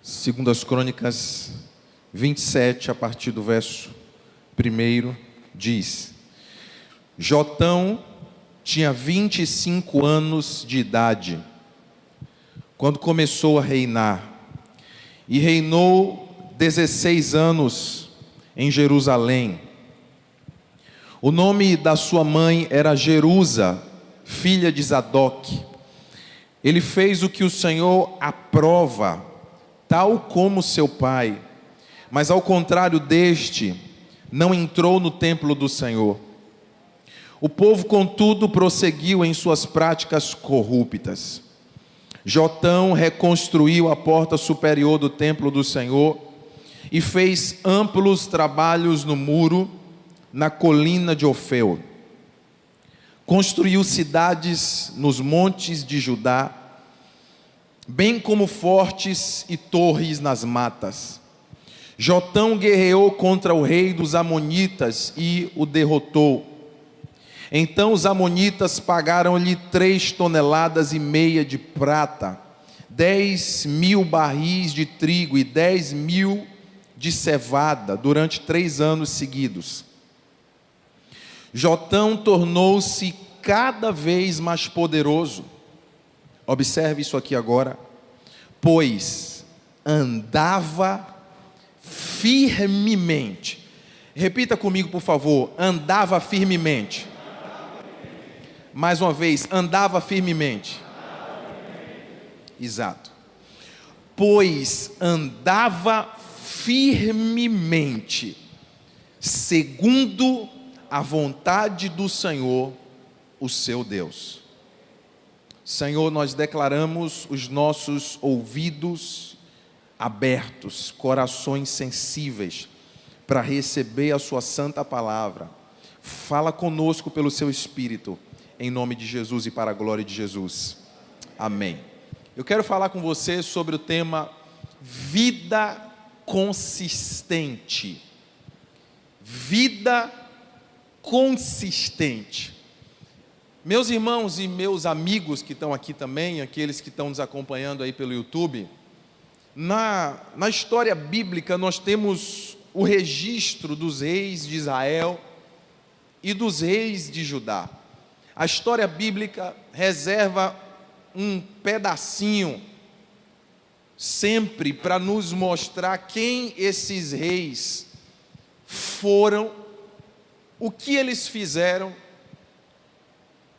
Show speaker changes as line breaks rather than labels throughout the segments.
Segundas Crônicas 27, a partir do verso 1, diz: Jotão tinha 25 anos de idade quando começou a reinar, e reinou 16 anos em Jerusalém. O nome da sua mãe era Jerusa, filha de Zadok. Ele fez o que o Senhor aprova, tal como seu pai, mas ao contrário deste, não entrou no templo do Senhor. O povo, contudo, prosseguiu em suas práticas corruptas. Jotão reconstruiu a porta superior do templo do Senhor e fez amplos trabalhos no muro, na colina de Ofel. Construiu cidades nos montes de Judá, bem como fortes e torres nas matas. Jotão guerreou contra o rei dos Amonitas e o derrotou. Então os Amonitas pagaram-lhe 3,5 toneladas de prata, 10.000 barris de trigo e 10.000 de cevada durante 3 anos seguidos. Jotão tornou-se cada vez mais poderoso. Observe isso aqui agora. Pois andava firmemente. Repita comigo, por favor. Andava firmemente. Mais uma vez, andava firmemente. Exato. Pois andava firmemente, segundo a vontade do Senhor, o seu Deus. Senhor, nós declaramos os nossos ouvidos abertos, corações sensíveis, para receber a sua santa palavra. Fala conosco pelo seu Espírito, em nome de Jesus e para a glória de Jesus. Amém. Eu quero falar com você sobre o tema vida consistente. Vida consistente. Meus irmãos e meus amigos que estão aqui também, aqueles que estão nos acompanhando aí pelo YouTube, na história bíblica nós temos o registro dos reis de Israel e dos reis de Judá. A história bíblica reserva um pedacinho sempre para nos mostrar quem esses reis foram, o que eles fizeram,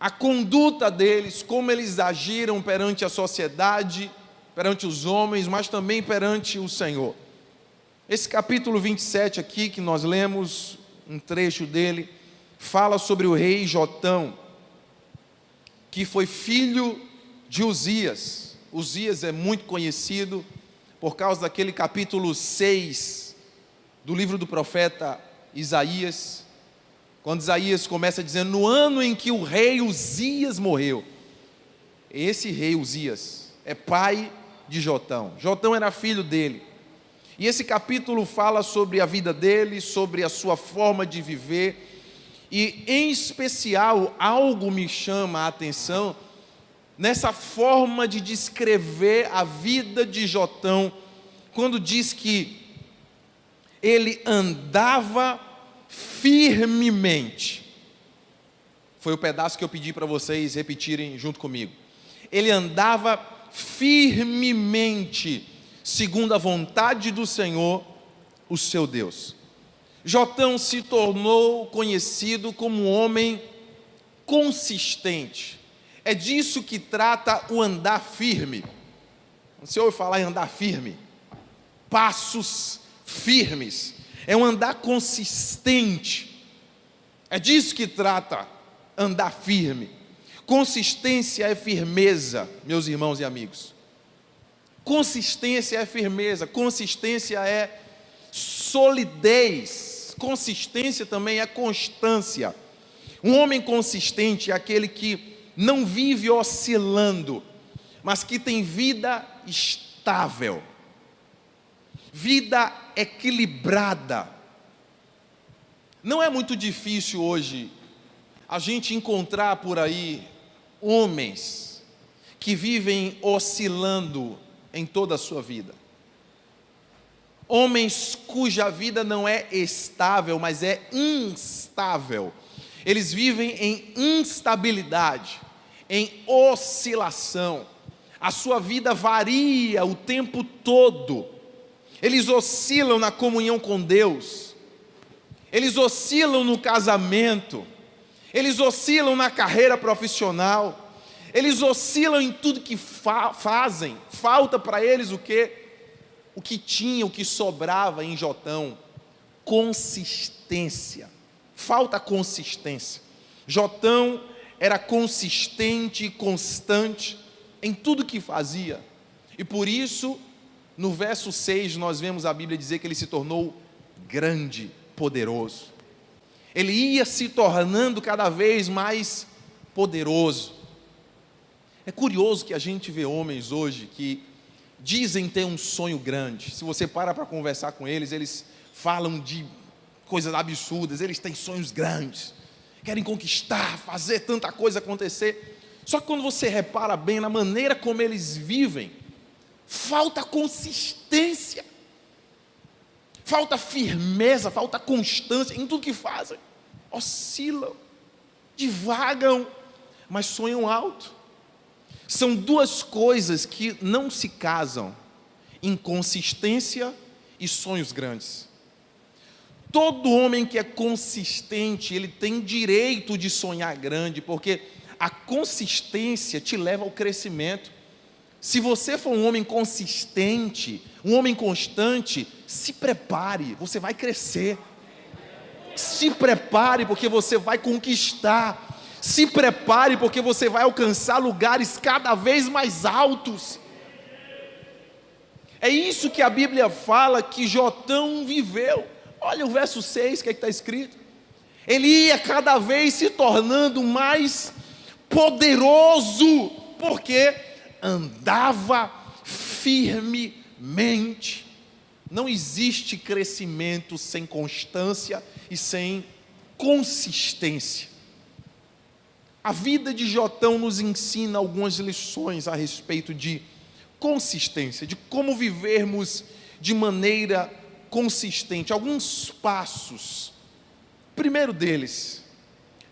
a conduta deles, como eles agiram perante a sociedade, perante os homens, mas também perante o Senhor. Esse capítulo 27 aqui, que nós lemos, um trecho dele, fala sobre o rei Jotão, que foi filho de Uzias. Uzias é muito conhecido por causa daquele capítulo 6 do livro do profeta Isaías, quando Isaías começa dizendo, no ano em que o rei Uzias morreu. Esse rei Uzias é pai de Jotão. Jotão era filho dele. E esse capítulo fala sobre a vida dele, sobre a sua forma de viver. E em especial, algo me chama a atenção nessa forma de descrever a vida de Jotão, quando diz que ele andava firmemente. Foi o pedaço que eu pedi para vocês repetirem junto comigo. Ele andava firmemente, segundo a vontade do Senhor, o seu Deus. Jotão se tornou conhecido como um homem consistente. É disso que trata o andar firme. Você ouve falar em andar firme? Passos firmes. É um andar consistente. É disso que trata andar firme. Consistência é firmeza, meus irmãos e amigos. Consistência é firmeza. Consistência é solidez. Consistência também é constância. Um homem consistente é aquele que não vive oscilando, mas que tem vida estável, vida equilibrada. Não é muito difícil hoje a gente encontrar por aí homens que vivem oscilando em toda a sua vida. homens cuja vida não é estável, mas é instável. Eles vivem em instabilidade, em oscilação. A sua vida varia o tempo todo. Eles oscilam na comunhão com Deus, eles oscilam no casamento, eles oscilam na carreira profissional, eles oscilam em tudo que fazem. Falta para eles o quê? O que tinha, o que sobrava em Jotão: consistência. Falta consistência. Jotão era consistente e constante em tudo que fazia, e por isso, no verso 6, nós vemos a Bíblia dizer que ele se tornou grande, poderoso. Ele ia se tornando cada vez mais poderoso. É curioso que a gente vê homens hoje que dizem ter um sonho grande. Se você para conversar com eles, eles falam de coisas absurdas, eles têm sonhos grandes, querem conquistar, fazer tanta coisa acontecer. Só que quando você repara bem na maneira como eles vivem, falta consistência, falta firmeza, falta constância em tudo que fazem. Oscilam, divagam, mas sonham alto. São duas coisas que não se casam: inconsistência e sonhos grandes. Todo homem que é consistente, ele tem direito de sonhar grande, porque a consistência te leva ao crescimento. Se você for um homem consistente, um homem constante, se prepare, você vai crescer. Se prepare, porque você vai conquistar. Se prepare, porque você vai alcançar lugares cada vez mais altos. É isso que a Bíblia fala que Jotão viveu. Olha o verso 6, o que está escrito? Ele ia cada vez se tornando mais poderoso, porque andava firmemente. Não existe crescimento sem constância e sem consistência. A vida de Jotão nos ensina algumas lições a respeito de consistência, de como vivermos de maneira consistente. Alguns passos. Primeiro deles,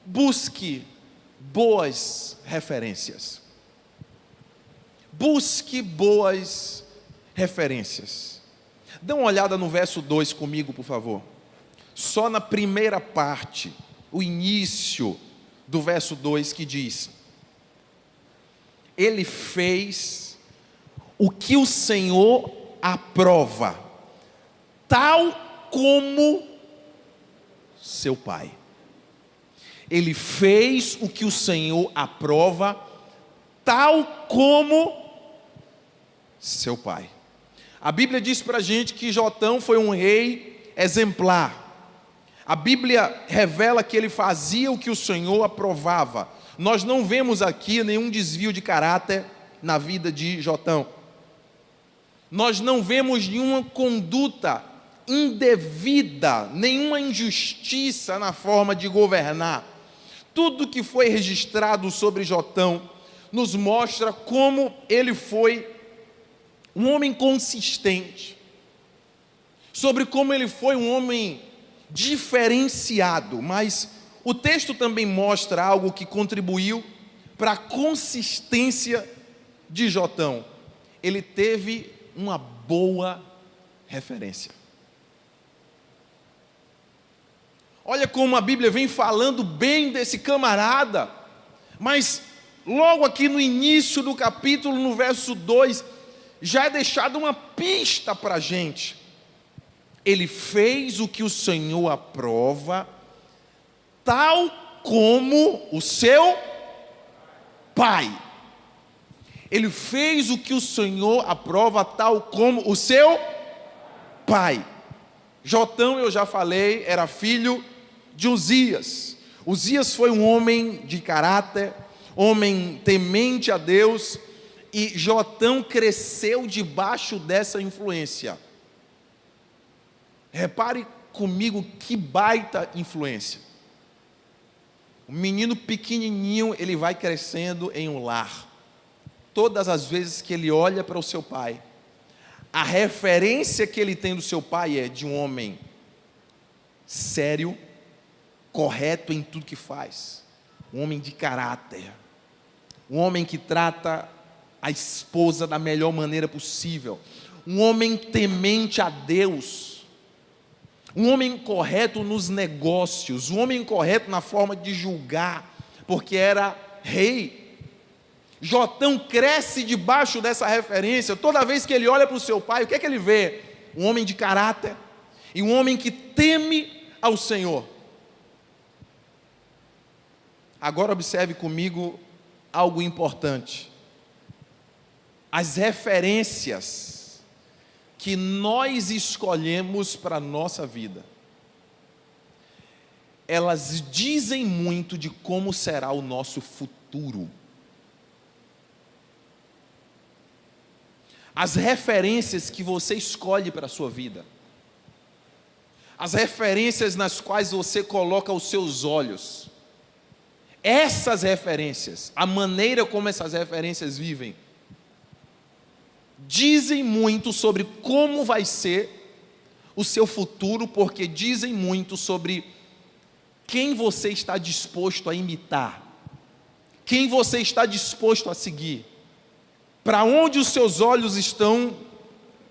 busque boas referências. Busque boas referências. Dá uma olhada no verso 2 comigo, por favor. Só na primeira parte, o início do verso 2, que diz: ele fez o que o Senhor aprova, tal como seu pai. Ele fez o que o Senhor aprova, tal como seu pai. A Bíblia diz para a gente que Jotão foi um rei exemplar. A Bíblia revela que ele fazia o que o Senhor aprovava. Nós não vemos aqui nenhum desvio de caráter na vida de Jotão. Nós não vemos nenhuma conduta indevida, nenhuma injustiça na forma de governar. Tudo que foi registrado sobre Jotão nos mostra como ele foi um homem consistente, sobre como ele foi um homem diferenciado. Mas o texto também mostra algo que contribuiu para a consistência de Jotão. Ele teve uma boa referência. Olha como a Bíblia vem falando bem desse camarada, mas logo aqui no início do capítulo, no verso 2, já é deixada uma pista para a gente. Ele fez o que o Senhor aprova, tal como o seu pai. Ele fez o que o Senhor aprova, tal como o seu pai. Jotão, eu já falei, era filho de Uzias. Uzias foi um homem de caráter, homem temente a Deus, e Jotão cresceu debaixo dessa influência. Repare comigo que baita influência. Um menino pequenininho, ele vai crescendo em um lar. Todas as vezes que ele olha para o seu pai, A referência que ele tem do seu pai é de um homem sério, correto em tudo que faz, um homem de caráter, um homem que trata a esposa da melhor maneira possível, um homem temente a Deus, um homem correto nos negócios, um homem correto na forma de julgar, porque era rei. Jotão cresce debaixo dessa referência. Toda vez que ele olha para o seu pai, o que é que ele vê? Um homem de caráter e um homem que teme ao Senhor. Agora observe comigo algo importante. As referências que nós escolhemos para a nossa vida, elas dizem muito de como será o nosso futuro. As referências que você escolhe para a sua vida, as referências nas quais você coloca os seus olhos, essas referências, a maneira como essas referências vivem, dizem muito sobre como vai ser o seu futuro, porque dizem muito sobre quem você está disposto a imitar, quem você está disposto a seguir, para onde os seus olhos estão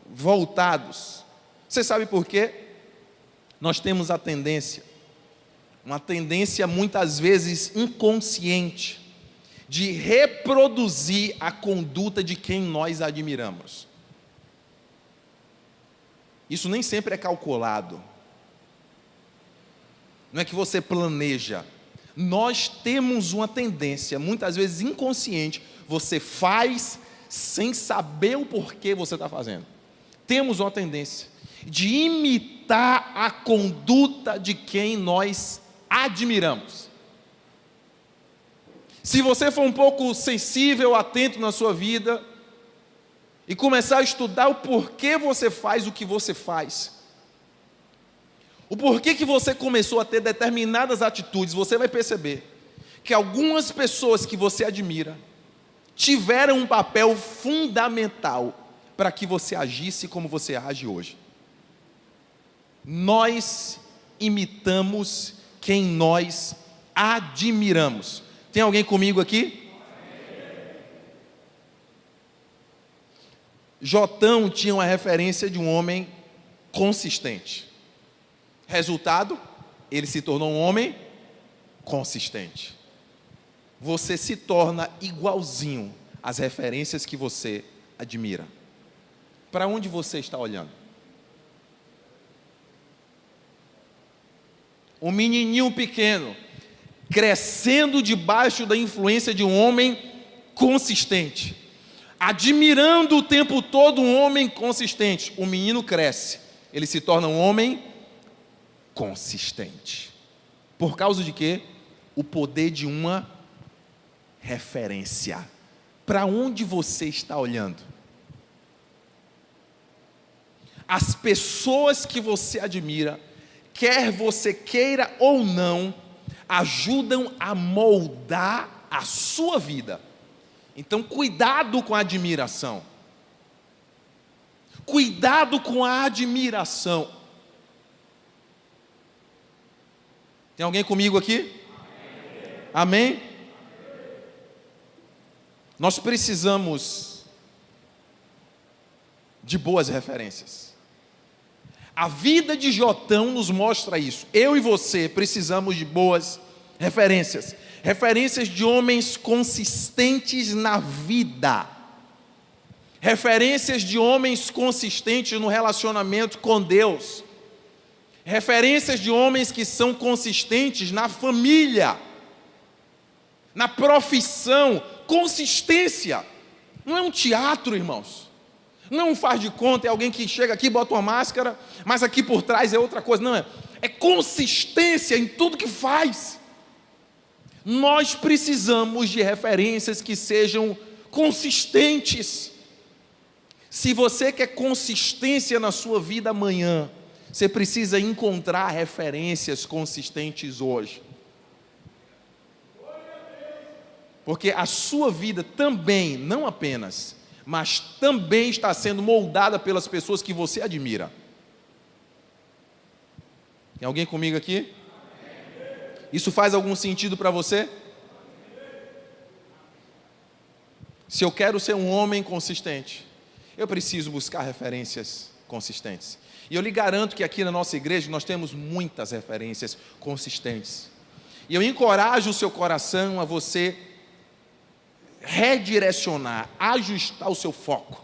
voltados. Você sabe por quê? Nós temos uma tendência muitas vezes inconsciente, de reproduzir a conduta de quem nós admiramos. Isso nem sempre é calculado. Não é que você planeja. Nós temos uma tendência, muitas vezes inconsciente, você faz sem saber o porquê você está fazendo. Temos uma tendência de imitar a conduta de quem nós admiramos. Se você for um pouco sensível, atento na sua vida, e começar a estudar o porquê você faz o que você faz, o porquê que você começou a ter determinadas atitudes, você vai perceber que algumas pessoas que você admira tiveram um papel fundamental para que você agisse como você age hoje. Nós imitamos quem nós admiramos. Tem alguém comigo aqui? Jotão tinha uma referência de um homem consistente. Resultado, ele se tornou um homem consistente. Você se torna igualzinho às referências que você admira. Para onde você está olhando? Um menininho pequeno, crescendo debaixo da influência de um homem consistente, admirando o tempo todo um homem consistente. O menino cresce, ele se torna um homem consistente. Por causa de quê? O poder de uma referência. Para onde você está olhando? As pessoas que você admira, quer você queira ou não, ajudam a moldar a sua vida. Então, cuidado com a admiração. Cuidado com a admiração. Tem alguém comigo aqui? Amém? Nós precisamos de boas referências. A vida de Jotão nos mostra isso. Eu e você precisamos de boas referências. Referências de homens consistentes na vida. Referências de homens consistentes no relacionamento com Deus. Referências de homens que são consistentes na família, na profissão. Consistência. Não é um teatro, irmãos. Não é um faz de conta, é alguém que chega aqui, bota uma máscara, mas aqui por trás é outra coisa. Não, é consistência em tudo que faz. Nós precisamos de referências que sejam consistentes. Se você quer consistência na sua vida amanhã, você precisa encontrar referências consistentes hoje. Porque a sua vida também, não apenas, mas também está sendo moldada pelas pessoas que você admira. Tem alguém comigo aqui? Isso faz algum sentido para você? Se eu quero ser um homem consistente, eu preciso buscar referências consistentes. E eu lhe garanto que aqui na nossa igreja nós temos muitas referências consistentes. E eu encorajo o seu coração a você redirecionar, ajustar o seu foco.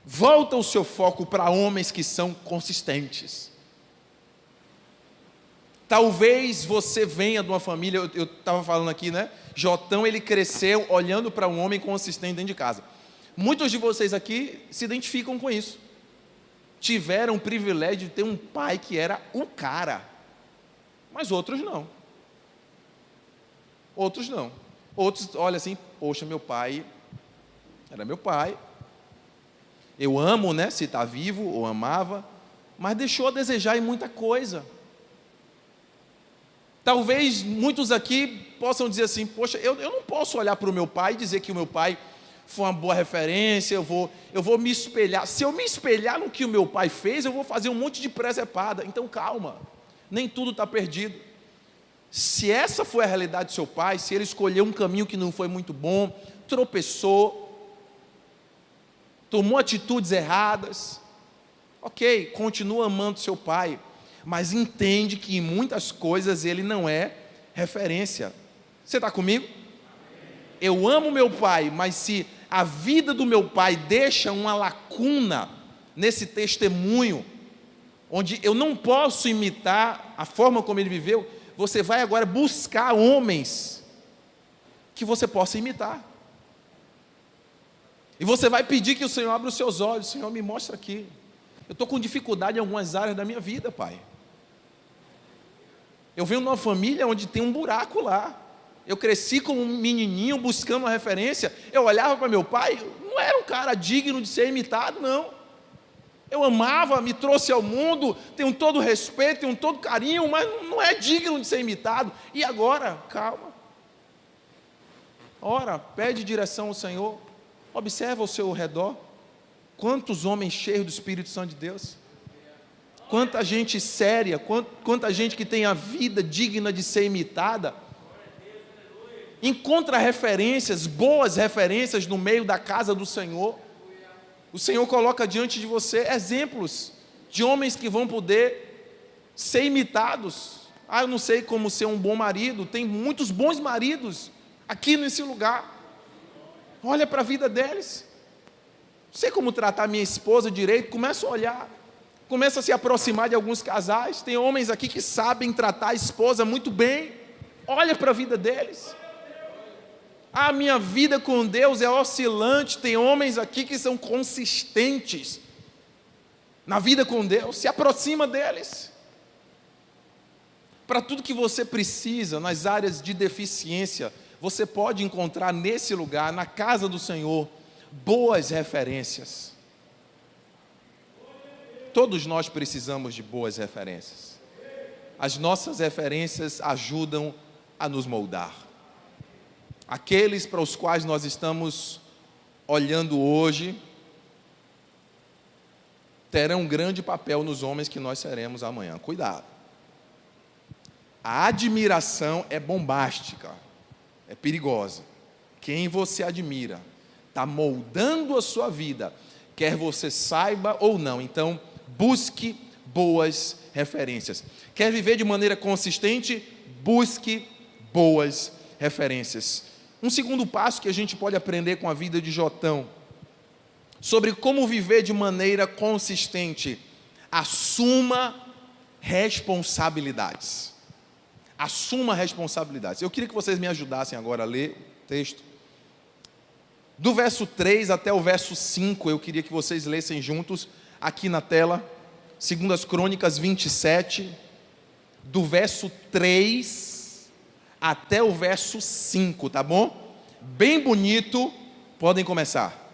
Volta o seu foco para homens que são consistentes. Talvez você venha de uma família, eu estava falando aqui, né? Jotão, ele cresceu olhando para um homem consistente dentro de casa. Muitos de vocês aqui se identificam com isso. Tiveram o privilégio de ter um pai que era o cara. Mas outros não. Outros não. Outros olham assim, poxa, meu pai era meu pai. Eu amo, né? Se está vivo, ou amava, mas deixou a desejar em muita coisa. Talvez muitos aqui possam dizer assim, poxa, eu não posso olhar para o meu pai e dizer que o meu pai foi uma boa referência, eu vou me espelhar. Se eu me espelhar no que o meu pai fez, eu vou fazer um monte de presepada. Então calma, nem tudo está perdido. Se essa foi a realidade do seu pai, se ele escolheu um caminho que não foi muito bom, tropeçou, tomou atitudes erradas, ok, continua amando seu pai, mas entende que em muitas coisas ele não é referência. Você está comigo? Eu amo meu pai, mas se a vida do meu pai deixa uma lacuna nesse testemunho, onde eu não posso imitar a forma como ele viveu, você vai agora buscar homens que você possa imitar. E você vai pedir que o Senhor abra os seus olhos. Senhor, me mostra aqui. Eu estou com dificuldade em algumas áreas da minha vida, Pai. Eu venho de uma família onde tem um buraco lá. Eu cresci como um menininho buscando uma referência. Eu olhava para meu pai, não era um cara digno de ser imitado, não. Eu amava, me trouxe ao mundo, tenho todo respeito, tenho todo carinho, mas não é digno de ser imitado. E agora? Calma. Ora, pede direção ao Senhor. Observa ao seu redor. Quantos homens cheios do Espírito Santo de Deus. Quanta gente séria, quanta gente que tem a vida digna de ser imitada. Encontra referências, boas referências no meio da casa do Senhor. O Senhor coloca diante de você exemplos de homens que vão poder ser imitados. Ah, eu não sei como ser um bom marido. Tem muitos bons maridos aqui nesse lugar. Olha para a vida deles. Não sei como tratar minha esposa direito. Começa a olhar. Começa a se aproximar de alguns casais. Tem homens aqui que sabem tratar a esposa muito bem. Olha para a vida deles. A minha vida com Deus é oscilante. Tem homens aqui que são consistentes na vida com Deus. Se aproxima deles. Para tudo que você precisa nas áreas de deficiência, você pode encontrar nesse lugar, na casa do Senhor, boas referências. Todos nós precisamos de boas referências. As nossas referências ajudam a nos moldar. Aqueles para os quais nós estamos olhando hoje terão um grande papel nos homens que nós seremos amanhã. Cuidado. A admiração é bombástica, é perigosa. Quem você admira está moldando a sua vida, quer você saiba ou não. Então, busque boas referências. Quer viver de maneira consistente? Busque boas referências. Um segundo passo que a gente pode aprender com a vida de Jotão, sobre como viver de maneira consistente: assuma responsabilidades. Assuma responsabilidades. Eu queria que vocês me ajudassem agora a ler o texto. Do verso 3 até o verso 5, eu queria que vocês lessem juntos, aqui na tela, 2 Crônicas 27, do verso 3 até o verso 5, tá bom? Bem bonito, podem começar.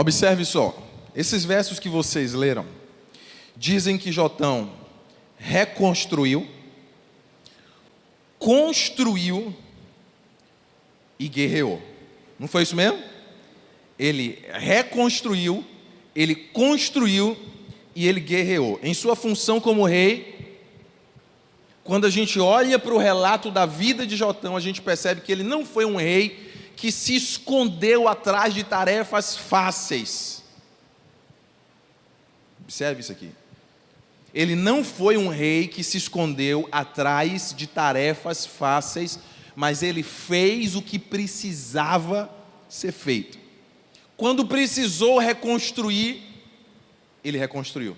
Observe só, esses versos que vocês leram, dizem que Jotão reconstruiu, construiu e guerreou. Não foi isso mesmo? Ele reconstruiu, ele construiu e ele guerreou. Em sua função como rei, quando a gente olha para o relato da vida de Jotão, a gente percebe que ele não foi um rei que se escondeu atrás de tarefas fáceis. Observe isso aqui. Ele não foi um rei que se escondeu atrás de tarefas fáceis, mas ele fez o que precisava ser feito. Quando precisou reconstruir, ele reconstruiu.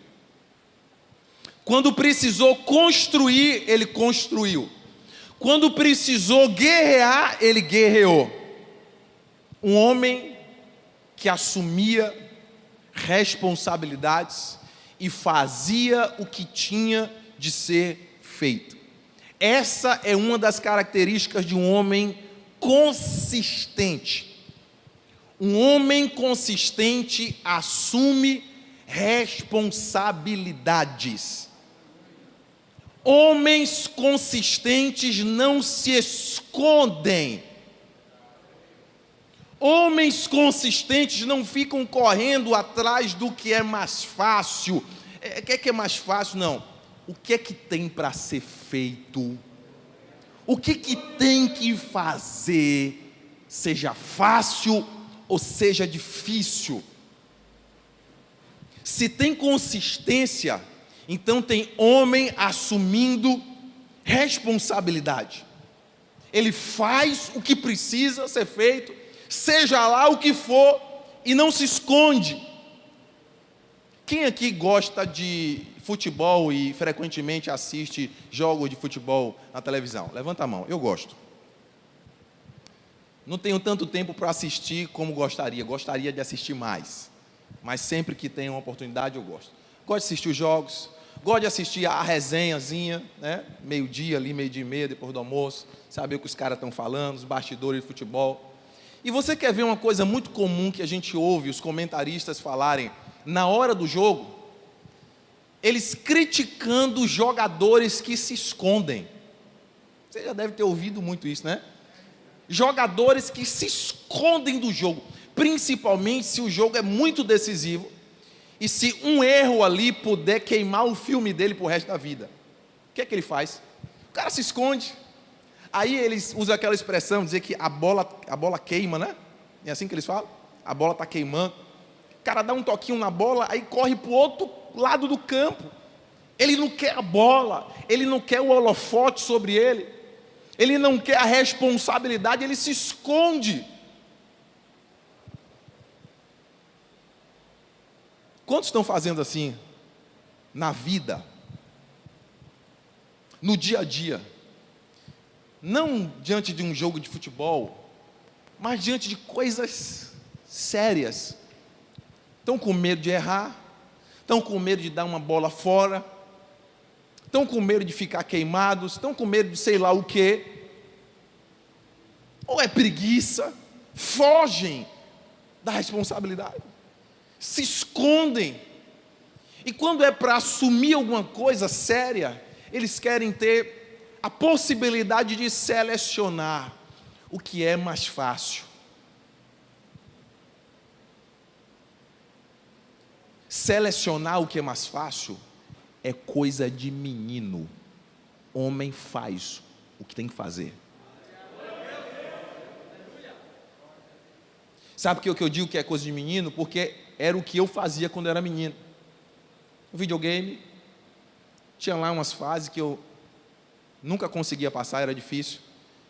Quando precisou construir, ele construiu. Quando precisou guerrear, ele guerreou. Um homem que assumia responsabilidades e fazia o que tinha de ser feito. Essa é uma das características de um homem consistente. Um homem consistente assume responsabilidades. Homens consistentes não se escondem. Homens consistentes não ficam correndo atrás do que é mais fácil. O que é mais fácil? Não. O que é que tem para ser feito? O que tem que fazer, seja fácil ou seja difícil? Se tem consistência, então tem homem assumindo responsabilidade. Ele faz o que precisa ser feito, seja lá o que for, e não se esconde. Quem aqui gosta de futebol e frequentemente assiste jogos de futebol na televisão? Levanta a mão. Eu gosto. Não tenho tanto tempo para assistir como gostaria de assistir mais, mas sempre que tenho uma oportunidade eu gosto. Gosto de assistir os jogos, gosto de assistir a resenhazinha, né? Meio-dia ali, meio-dia e meia, depois do almoço, saber o que os caras estão falando, os bastidores de futebol. E você quer ver uma coisa muito comum que a gente ouve os comentaristas falarem na hora do jogo? Eles criticando os jogadores que se escondem. Você já deve ter ouvido muito isso, né? Jogadores que se escondem do jogo, principalmente se o jogo é muito decisivo e se um erro ali puder queimar o filme dele para o resto da vida. O que é que ele faz? O cara se esconde. Aí eles usam aquela expressão, dizer que a bola queima, né? É assim que eles falam? A bola está queimando. O cara dá um toquinho na bola, aí corre para o outro lado do campo. Ele não quer a bola, ele não quer o holofote sobre ele, ele não quer a responsabilidade, ele se esconde. Quantos estão fazendo assim na vida, no dia a dia? Não diante de um jogo de futebol, mas diante de coisas sérias. Estão com medo de errar, estão com medo de dar uma bola fora, estão com medo de ficar queimados, estão com medo de sei lá o quê, ou é preguiça, fogem da responsabilidade, se escondem, e quando é para assumir alguma coisa séria, eles querem ter a possibilidade de selecionar o que é mais fácil. Selecionar o que é mais fácil é coisa de menino. Homem faz o que tem que fazer. Sabe por que eu digo que é coisa de menino? Porque era o que eu fazia quando eu era menino. No videogame, tinha lá umas fases que eu nunca conseguia passar, era difícil.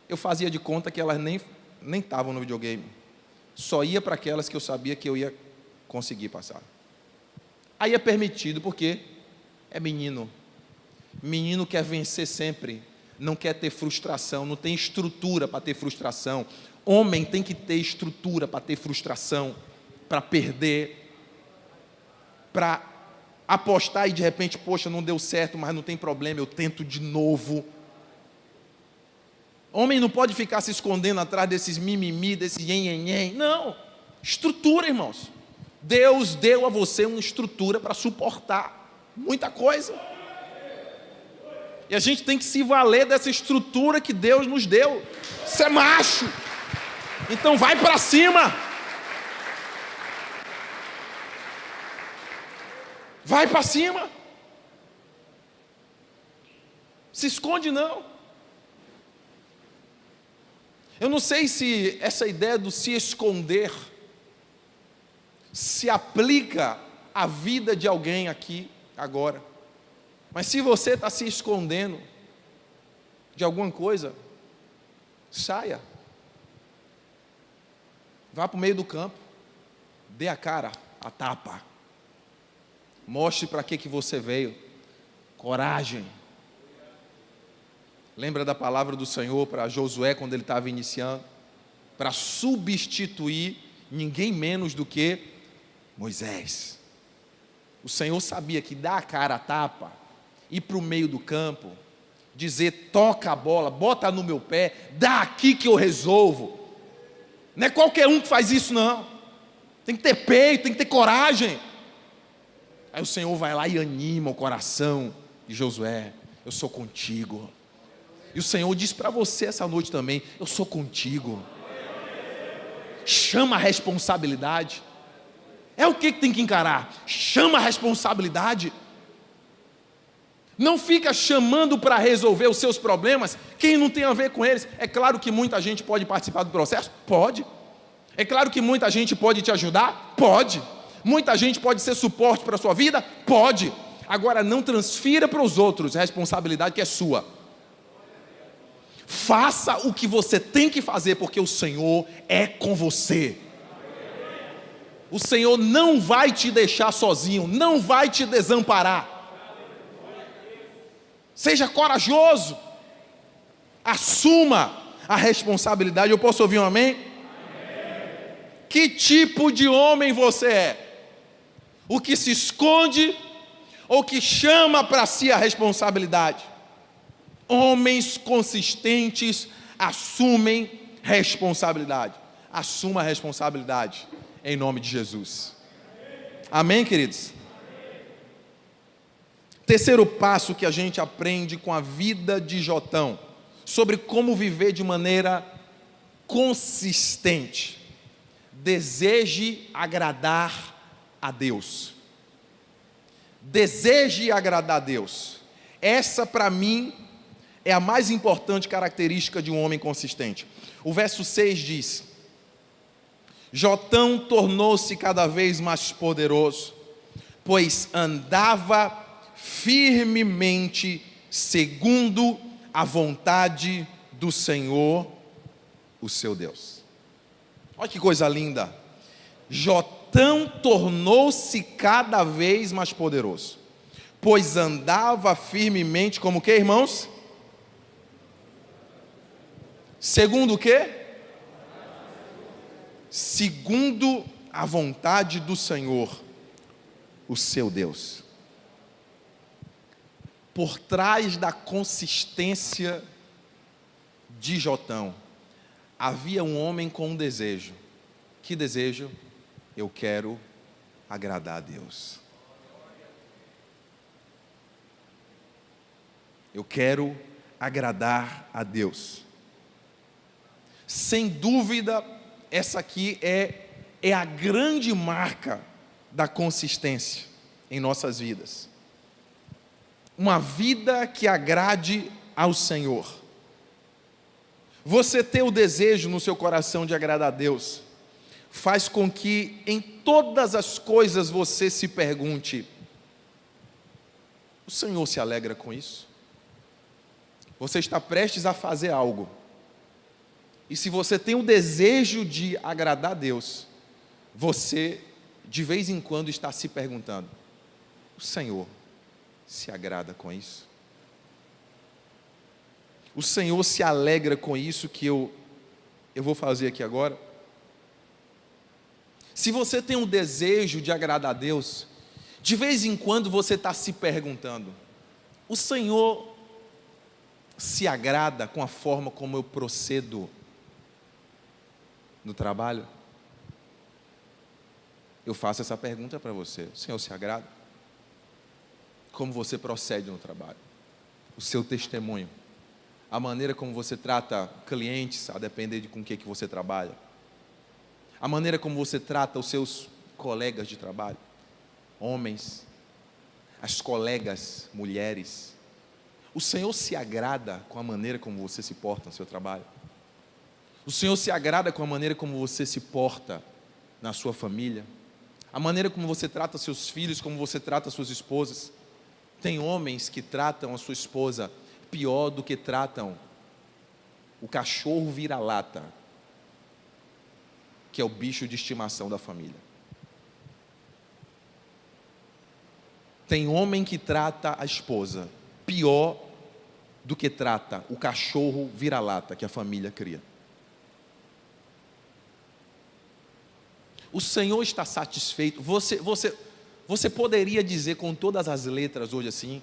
Eu fazia de conta que elas nem estavam no videogame. Só ia para aquelas que eu sabia que eu ia conseguir passar. Aí é permitido, porque é menino. Menino quer vencer sempre, não quer ter frustração, não tem estrutura para ter frustração. Homem tem que ter estrutura para ter frustração, para perder, para apostar e de repente, poxa, não deu certo, mas não tem problema, eu tento de novo. Homem não pode ficar se escondendo atrás desses mimimi, desse nhen. Não, estrutura, irmãos. Deus deu a você uma estrutura para suportar muita coisa. E a gente tem que se valer dessa estrutura que Deus nos deu. Você é macho, então vai para cima. Vai para cima. Se esconde não. Eu não sei se essa ideia do se esconder se aplica à vida de alguém aqui agora. Mas se você está se escondendo de alguma coisa, saia. Vá para o meio do campo. Dê a cara, a tapa. Mostre para que você veio. Coragem. Lembra da palavra do Senhor para Josué quando ele estava iniciando? Para substituir ninguém menos do que Moisés. O Senhor sabia que dar a cara a tapa, ir para o meio do campo, dizer toca a bola, bota no meu pé, dá aqui que eu resolvo. Não é qualquer um que faz isso não. Tem que ter peito, tem que ter coragem. Aí o Senhor vai lá e anima o coração de Josué. Eu sou contigo. E o Senhor diz para você essa noite também, eu sou contigo. Chama a responsabilidade. É o que tem que encarar? Chama a responsabilidade. Não fica chamando para resolver os seus problemas quem não tem a ver com eles. É claro que muita gente pode participar do processo? Pode. É claro que muita gente pode te ajudar? Pode. Muita gente pode ser suporte para a sua vida? Pode. Agora não transfira para os outros a responsabilidade que é sua. Faça o que você tem que fazer, porque o Senhor é com você. O Senhor não vai te deixar sozinho, não vai te desamparar. Seja corajoso. Assuma a responsabilidade. Eu posso ouvir um amém? Amém. Que tipo de homem você é? O que se esconde ou que chama para si a responsabilidade? Homens consistentes assumem responsabilidade. Assuma a responsabilidade em nome de Jesus. Amém, queridos? Terceiro passo que a gente aprende com a vida de Jotão, sobre como viver de maneira consistente. Deseje agradar a Deus. Deseje agradar a Deus. Essa, para mim, é a mais importante característica de um homem consistente. O verso 6 diz: Jotão tornou-se cada vez mais poderoso, pois andava firmemente segundo a vontade do Senhor, o seu Deus. Olha que coisa linda. Jotão tornou-se cada vez mais poderoso, pois andava firmemente como o que, irmãos? Segundo o quê? Segundo a vontade do Senhor, o seu Deus. Por trás da consistência de Jotão, havia um homem com um desejo. Que desejo? Eu quero agradar a Deus. Eu quero agradar a Deus. Sem dúvida, essa aqui é a grande marca da consistência em nossas vidas. Uma vida que agrade ao Senhor. Você ter o desejo no seu coração de agradar a Deus, faz com que em todas as coisas você se pergunte: o Senhor se alegra com isso? Você está prestes a fazer algo, e se você tem o desejo de agradar a Deus, você de vez em quando está se perguntando: o Senhor se agrada com isso? O Senhor se alegra com isso que eu vou fazer aqui agora? Se você tem um desejo de agradar a Deus, de vez em quando você está se perguntando: o Senhor se agrada com a forma como eu procedo no trabalho? Eu faço essa pergunta para você: o Senhor se agrada? Como você procede no trabalho? O seu testemunho? A maneira como você trata clientes, a depender de com que você trabalha? A maneira como você trata os seus colegas de trabalho? Homens, as colegas mulheres? O Senhor se agrada com a maneira como você se porta no seu trabalho? O Senhor se agrada com a maneira como você se porta na sua família? A maneira como você trata seus filhos, como você trata suas esposas? Tem homens que tratam a sua esposa pior do que tratam o cachorro vira-lata, que é o bicho de estimação da família. Tem homem que trata a esposa pior do que trata o cachorro vira-lata que a família cria. O Senhor está satisfeito. Você poderia dizer com todas as letras hoje assim: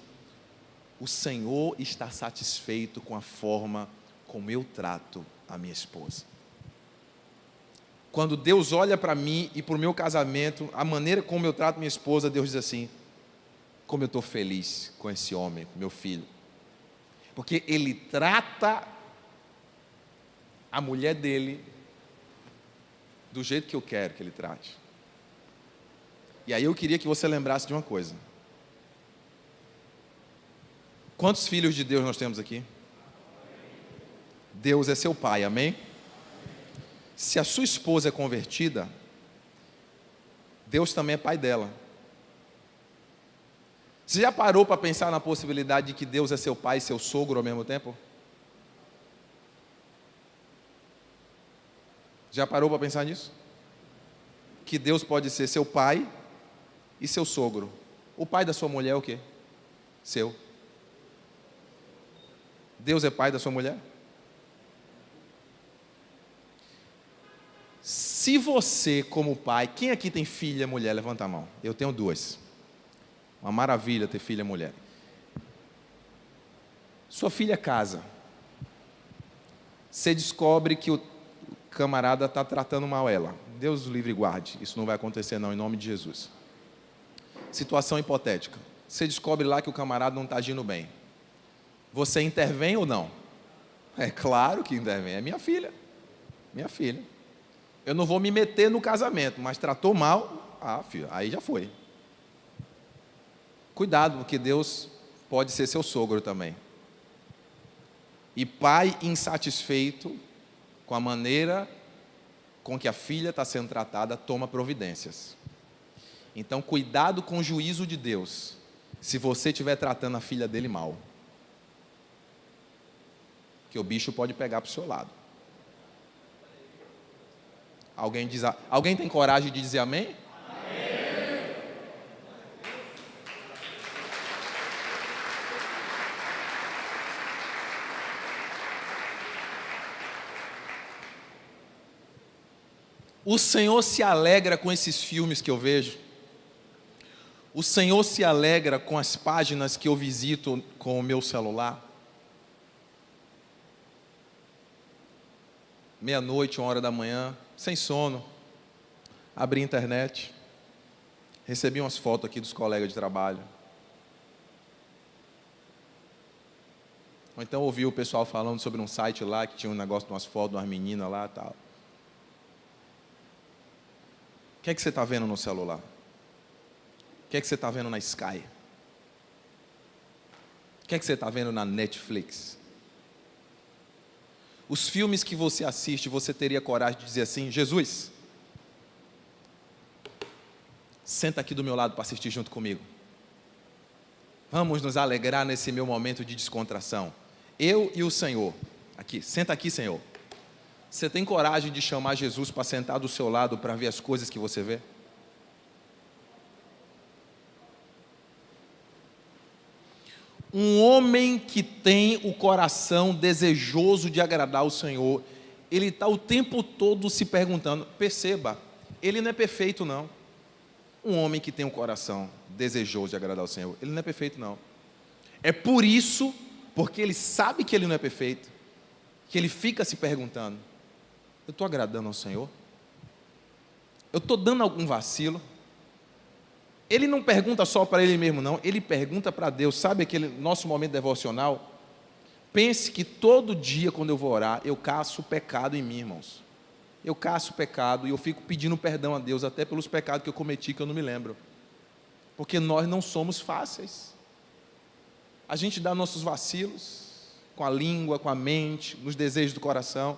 o Senhor está satisfeito com a forma como eu trato a minha esposa. Quando Deus olha para mim e para o meu casamento, a maneira como eu trato minha esposa, Deus diz assim: como eu estou feliz com esse homem, meu filho. Porque ele trata a mulher dele do jeito que eu quero que ele trate. E aí eu queria que você lembrasse de uma coisa. Quantos filhos de Deus nós temos aqui? Deus é seu pai, amém? Se a sua esposa é convertida, Deus também é pai dela. Você já parou para pensar na possibilidade de que Deus é seu pai e seu sogro ao mesmo tempo? Já parou para pensar nisso? Que Deus pode ser seu pai e seu sogro. O pai da sua mulher é o quê? Seu. Deus é pai da sua mulher? Se você, como pai, quem aqui tem filha mulher? Levanta a mão. Eu tenho duas. Uma maravilha ter filha mulher. Sua filha casa. Você descobre que o camarada está tratando mal ela. Deus o livre e guarde. Isso não vai acontecer não, em nome de Jesus. Situação hipotética. Você descobre lá que o camarada não está agindo bem. Você intervém ou não? É claro que intervém. É minha filha. Minha filha. Eu não vou me meter no casamento, mas tratou mal, filho, aí já foi. Cuidado, porque Deus pode ser seu sogro também. E pai insatisfeito com a maneira com que a filha está sendo tratada, toma providências. Então, cuidado com o juízo de Deus, se você estiver tratando a filha dele mal. Que o bicho pode pegar para o seu lado. Alguém tem coragem de dizer amém? Amém. O Senhor se alegra com esses filmes que eu vejo. O Senhor se alegra com as páginas que eu visito com o meu celular. Meia-noite, 1h, sem sono, abri a internet, recebi umas fotos aqui dos colegas de trabalho. Ou então ouvi o pessoal falando sobre um site lá, que tinha um negócio de umas fotos de umas meninas lá e tal. O que é que você está vendo no celular? O que é que você está vendo na Sky? O que é que você está vendo na Netflix? Os filmes que você assiste, você teria coragem de dizer assim: Jesus, senta aqui do meu lado para assistir junto comigo. Vamos nos alegrar nesse meu momento de descontração. Eu e o Senhor. Aqui, senta aqui, Senhor. Você tem coragem de chamar Jesus para sentar do seu lado para ver as coisas que você vê? Um homem que tem o coração desejoso de agradar o Senhor, ele está o tempo todo se perguntando, perceba, ele não é perfeito não. Um homem que tem um coração desejoso de agradar o Senhor, ele não é perfeito não. É por isso, porque ele sabe que ele não é perfeito, que ele fica se perguntando, eu estou agradando ao Senhor? Eu estou dando algum vacilo? ele não pergunta só para ele mesmo, não, ele pergunta para Deus. Sabe aquele nosso momento devocional? Pense que todo dia quando eu vou orar, eu caço o pecado em mim, irmãos. Eu caço o pecado e eu fico pedindo perdão a Deus, até pelos pecados que eu cometi, que eu não me lembro. Porque nós não somos fáceis. A gente dá nossos vacilos, com a língua, com a mente, nos desejos do coração.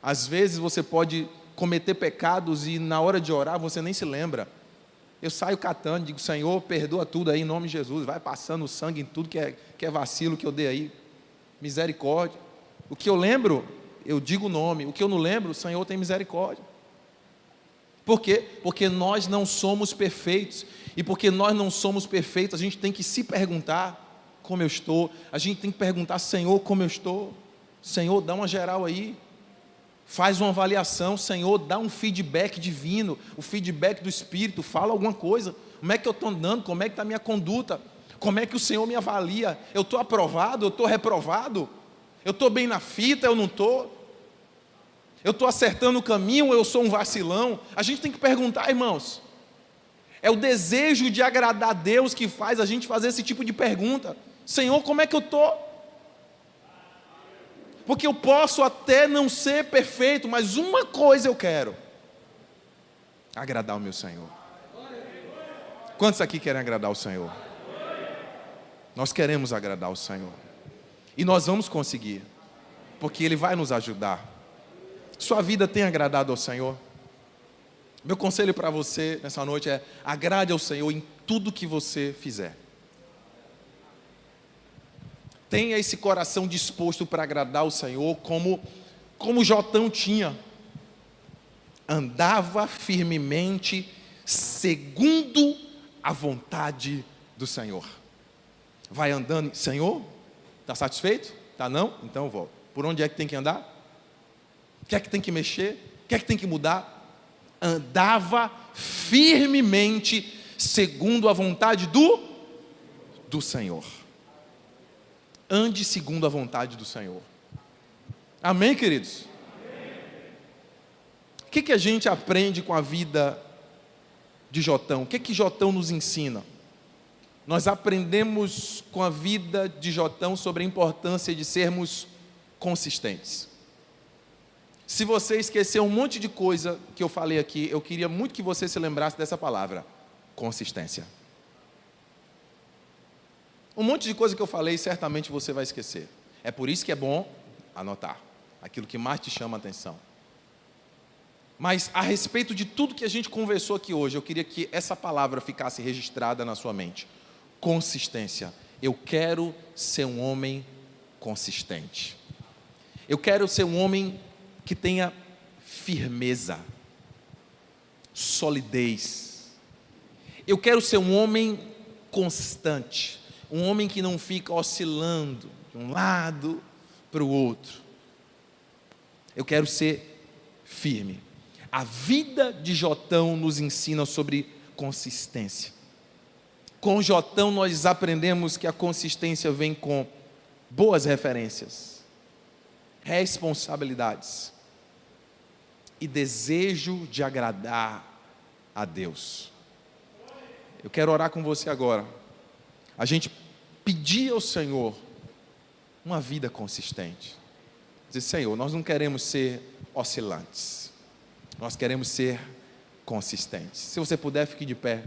Às vezes você pode cometer pecados e na hora de orar você nem se lembra. Eu saio catando, digo, Senhor, perdoa tudo aí em nome de Jesus, vai passando o sangue em tudo que é vacilo que eu dei aí, misericórdia. O que eu lembro, eu digo o nome, o que eu não lembro, o Senhor tem misericórdia. Por quê? Porque nós não somos perfeitos, e porque nós não somos perfeitos, a gente tem que se perguntar como eu estou, a gente tem que perguntar, Senhor, como eu estou? Senhor, dá uma geral aí, faz uma avaliação, Senhor, dá um feedback divino, o feedback do Espírito, fala alguma coisa, como é que eu estou andando, como é que está a minha conduta, como é que o Senhor me avalia, eu estou aprovado, eu estou reprovado, eu estou bem na fita, eu não estou, eu estou acertando o caminho, ou eu sou um vacilão? A gente tem que perguntar, irmãos, é o desejo de agradar a Deus que faz a gente fazer esse tipo de pergunta, Senhor, como é que eu estou? Porque eu posso até não ser perfeito, mas uma coisa eu quero: agradar o meu Senhor. Quantos aqui querem agradar o Senhor? Nós queremos agradar o Senhor, e nós vamos conseguir, porque Ele vai nos ajudar. Sua vida tem agradado ao Senhor? Meu conselho para você nessa noite é: agrade ao Senhor em tudo que você fizer. Tenha esse coração disposto para agradar o Senhor, como Jotão tinha. Andava firmemente segundo a vontade do Senhor. Vai andando, Senhor, está satisfeito? Está não? Então eu vou. Por onde é que tem que andar? O que é que tem que mexer? O que é que tem que mudar? Andava firmemente segundo a vontade do Senhor. Ande segundo a vontade do Senhor. Amém, queridos? Amém. O que a gente aprende com a vida de Jotão? O que Jotão nos ensina? Nós aprendemos com a vida de Jotão sobre a importância de sermos consistentes. Se você esqueceu um monte de coisa que eu falei aqui, eu queria muito que você se lembrasse dessa palavra: consistência. Um monte de coisa que eu falei, certamente você vai esquecer. É por isso que é bom anotar aquilo que mais te chama a atenção. Mas a respeito de tudo que a gente conversou aqui hoje, eu queria que essa palavra ficasse registrada na sua mente: consistência. Eu quero ser um homem consistente. Eu quero ser um homem que tenha firmeza, solidez. Eu quero ser um homem constante. Um homem que não fica oscilando de um lado para o outro. Eu quero ser firme. A vida de Jotão nos ensina sobre consistência. Com Jotão nós aprendemos que a consistência vem com boas referências, responsabilidades e desejo de agradar a Deus. Eu quero orar com você agora. A gente pedir ao Senhor uma vida consistente. Dizer: Senhor, nós não queremos ser oscilantes, nós queremos ser consistentes. Se você puder, fique de pé.